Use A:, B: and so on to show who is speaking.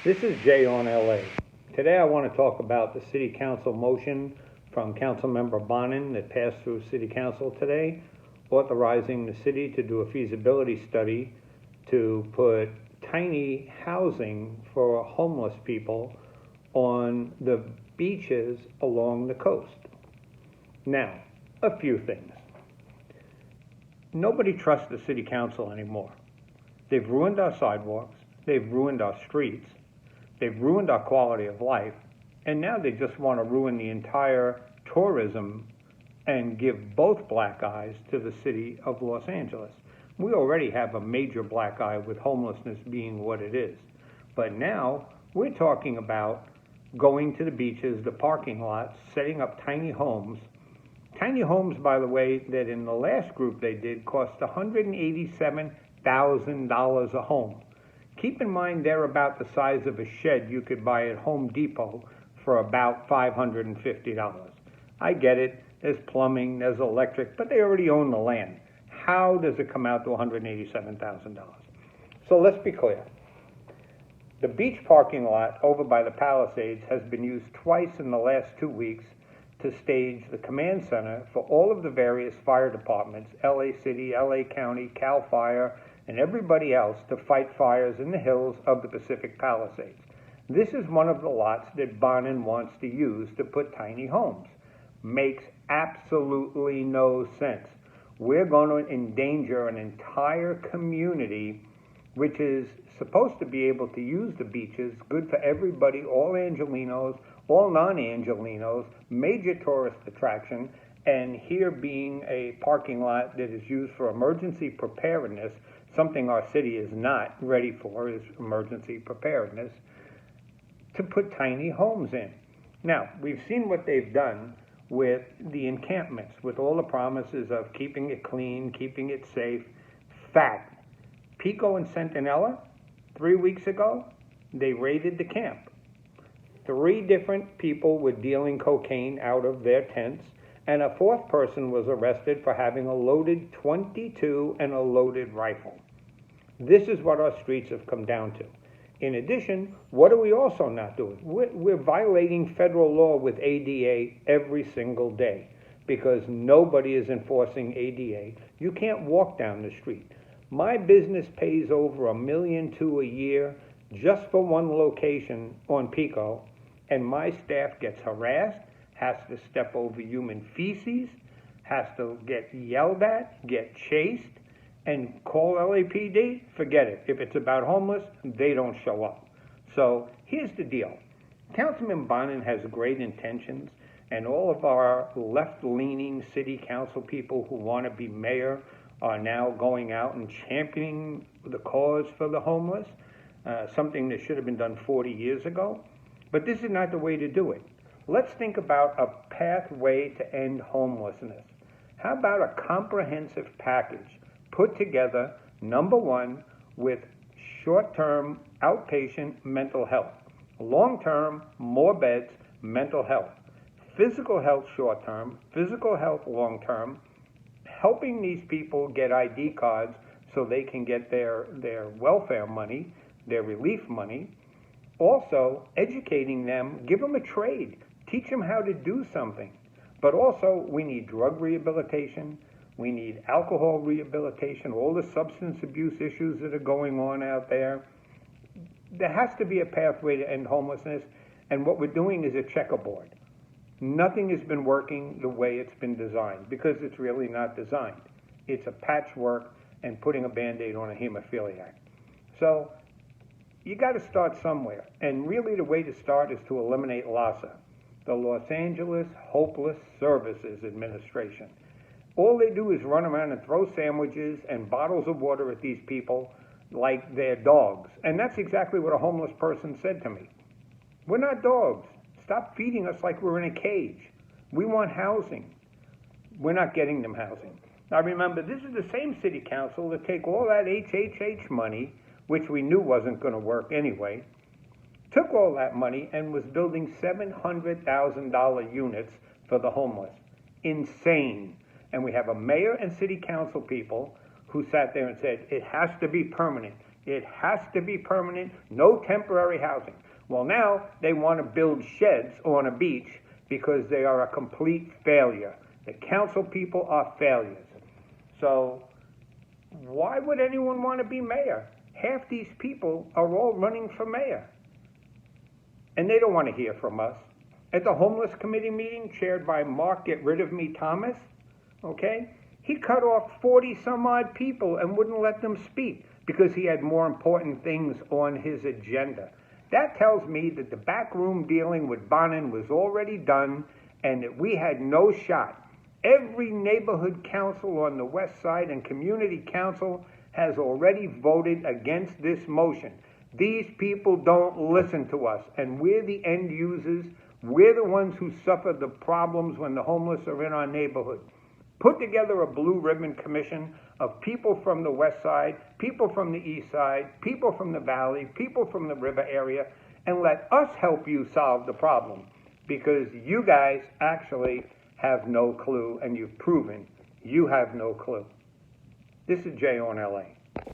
A: This is Jay on LA. Today I want to talk about the City Council motion from Councilmember Bonin that passed through City Council today, authorizing the city to do a feasibility study to put tiny housing for homeless people on the beaches along the coast. Now, a few things. Nobody trusts the City Council anymore. They've ruined our sidewalks, they've ruined our streets, they've ruined our quality of life, and now they just want to ruin the entire tourism and give both black eyes to the city of Los Angeles. We already have a major black eye with homelessness being what it is. But now we're talking about going to the beaches, the parking lots, setting up tiny homes. Tiny homes, by the way, that in the last group they did cost $187,000 a home. Keep in mind they're about the size of a shed you could buy at Home Depot for about $550. I get it, there's plumbing, there's electric, but they already own the land. How does it come out to $187,000? So let's be clear. The beach parking lot over by the Palisades has been used twice in the last 2 weeks to stage the command center for all of the various fire departments, LA City, LA County, CAL FIRE, and everybody else to fight fires in the hills of the Pacific Palisades. This is one of the lots that Bonin wants to use to put tiny homes. Makes absolutely no sense. We're going to endanger an entire community which is supposed to be able to use the beaches, good for everybody, all Angelenos, all non-Angelenos, major tourist attraction, and here being a parking lot that is used for emergency preparedness, something our city is not ready for, is emergency preparedness, to put tiny homes in. Now, we've seen what they've done with the encampments, with all the promises of keeping it clean, keeping it safe. Fact, Pico and Centinela, 3 weeks ago, they raided the camp. 3 different people were dealing cocaine out of their tents, and a 4th person was arrested for having a loaded .22 and a loaded rifle. This is what our streets have come down to. In addition, what are we also not doing? We're violating federal law with ADA every single day because nobody is enforcing ADA. You can't walk down the street. My business pays over $1.2 million a year just for one location on Pico, and my staff gets harassed, has to step over human feces, has to get yelled at, get chased, and call LAPD. Forget it. If it's about homeless, they don't show up. So here's the deal. Councilman Bonin has great intentions, and all of our left-leaning city council people who want to be mayor are now going out and championing the cause for the homeless, something that should have been done 40 years ago. But this is not the way to do it. Let's think about a pathway to end homelessness. How about a comprehensive package put together, number one, with short-term outpatient mental health, long-term, more beds, mental health, physical health short-term, physical health long-term, helping these people get ID cards so they can get their welfare money, their relief money. Also, educating them, give them a trade, teach them how to do something. But also, we need drug rehabilitation, we need alcohol rehabilitation, all the substance abuse issues that are going on out there. There has to be a pathway to end homelessness, and what we're doing is a checkerboard. Nothing has been working the way it's been designed, because it's really not designed. It's a patchwork and putting a Band-Aid on a hemophiliac. So, you got to start somewhere, and really the way to start is to eliminate LAHSA, the Los Angeles Hopeless Services Administration. All they do is run around and throw sandwiches and bottles of water at these people like they're dogs. And that's exactly what a homeless person said to me. We're not dogs. Stop feeding us like we're in a cage. We want housing. We're not getting them housing. Now remember, this is the same city council that take all that HHH money, which we knew wasn't going to work anyway, took all that money and was building $700,000 units for the homeless. Insane. And we have a mayor and city council people who sat there and said, it has to be permanent. It has to be permanent, no temporary housing. Well, now they want to build sheds on a beach because they are a complete failure. The council people are failures. So why would anyone want to be mayor? Half these people are all running for mayor. And they don't want to hear from us. At the homeless committee meeting chaired by Mark Get Rid of Me Thomas, okay, he cut off 40 some odd people and wouldn't let them speak because he had more important things on his agenda. That tells me that the backroom dealing with Bonin was already done and that we had no shot. Every neighborhood council on the west side and community council has already voted against this motion. These people don't listen to us, and we're the end users. We're the ones who suffer the problems when the homeless are in our neighborhood. Put together a blue ribbon commission of people from the west side, people from the east side, people from the valley, people from the river area, and let us help you solve the problem, because you guys actually have no clue, and you've proven you have no clue. This is Jay on LA.